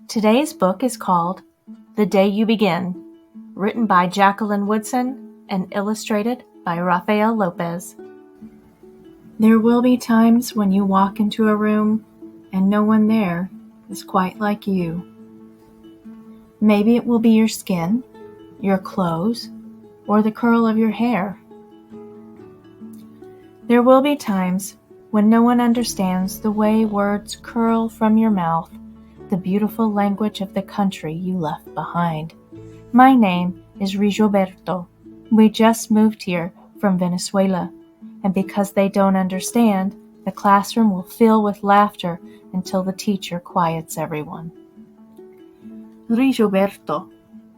Today's book is called The Day You Begin, written by Jacqueline Woodson and illustrated by Rafael Lopez. There will be times when you walk into a room and no one there is quite like you. Maybe it will be your skin, your clothes, or the curl of your hair. There will be times when no one understands the way words curl from your mouth, the beautiful language of the country you left behind. My name is Rigoberto. We just moved here from Venezuela, and because they don't understand, the classroom will fill with laughter until the teacher quiets everyone. Rigoberto,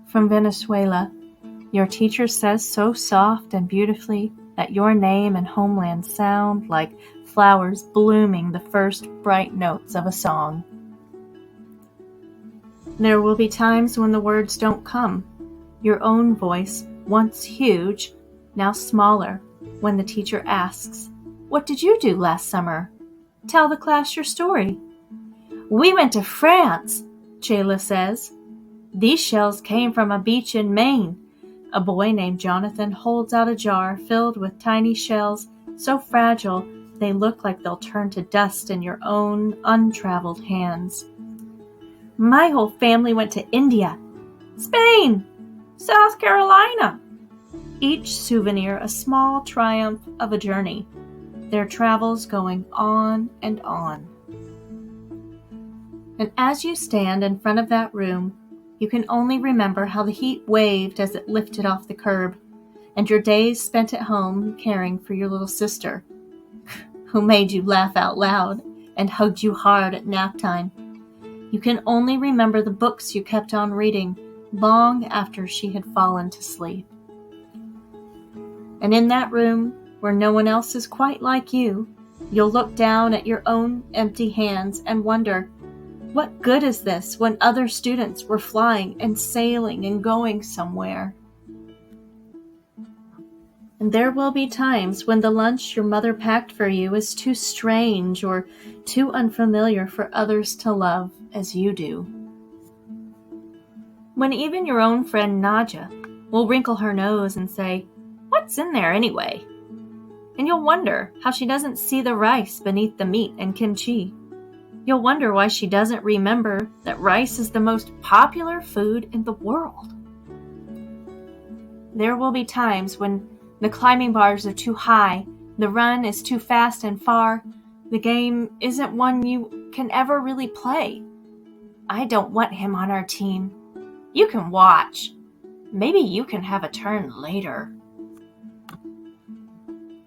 from Venezuela, your teacher says so soft and beautifully that your name and homeland sound like flowers blooming the first bright notes of a song. There will be times when the words don't come. Your own voice, once huge, now smaller, when the teacher asks, "What did you do last summer? Tell the class your story." "We went to France," Chayla says. "These shells came from a beach in Maine." A boy named Jonathan holds out a jar filled with tiny shells, so fragile they look like they'll turn to dust in your own untraveled hands. "My whole family went to India, Spain, South Carolina." Each souvenir a small triumph of a journey, their travels going on and on. And as you stand in front of that room, you can only remember how the heat waved as it lifted off the curb, and your days spent at home caring for your little sister, who made you laugh out loud and hugged you hard at nap time. You can only remember the books you kept on reading long after she had fallen to sleep. And in that room, where no one else is quite like you, you'll look down at your own empty hands and wonder, what good is this when other students were flying and sailing and going somewhere? And there will be times when the lunch your mother packed for you is too strange or too unfamiliar for others to love as you do. When even your own friend Nadja will wrinkle her nose and say, "What's in there anyway?" And you'll wonder how she doesn't see the rice beneath the meat and kimchi. You'll wonder why she doesn't remember that rice is the most popular food in the world. There will be times when the climbing bars are too high, the run is too fast and far, the game isn't one you can ever really play. "I don't want him on our team." "You can watch. Maybe you can have a turn later."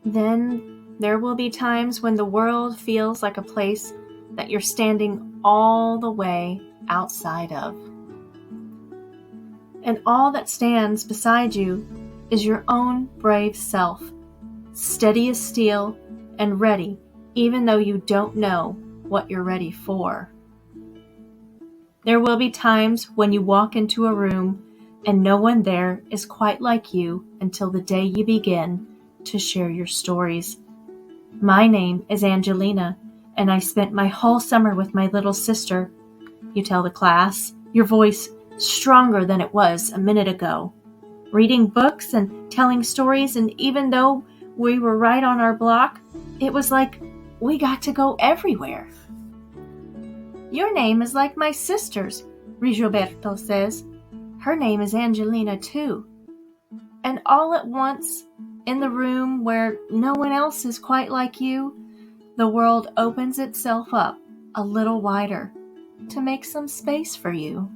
Then there will be times when the world feels like a place that you're standing all the way outside of. And all that stands beside you is your own brave self, steady as steel and ready even though you don't know what you're ready for. There will be times when you walk into a room and no one there is quite like you until the day you begin to share your stories. My name is Angelina, and I spent my whole summer with my little sister. You tell the class, your voice stronger than it was a minute ago. Reading books and telling stories, and even though we were right on our block, it was like we got to go everywhere. "Your name is like my sister's," Rigoberto says. Her name is Angelina too. And all at once, in the room where no one else is quite like you, the world opens itself up a little wider to make some space for you.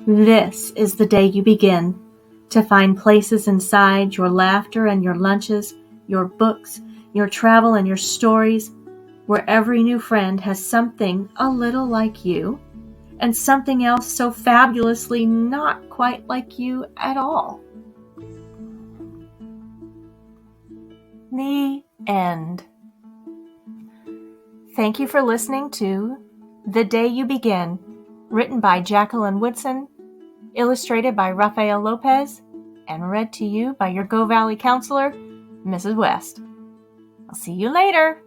This is the day you begin to find places inside your laughter and your lunches, your books, your travel and your stories, where every new friend has something a little like you and something else so fabulously not quite like you at all. The end. Thank you for listening to The Day You Begin, written by Jacqueline Woodson, illustrated by Rafael Lopez, and read to you by your Go Valley counselor, Mrs. West. I'll see you later.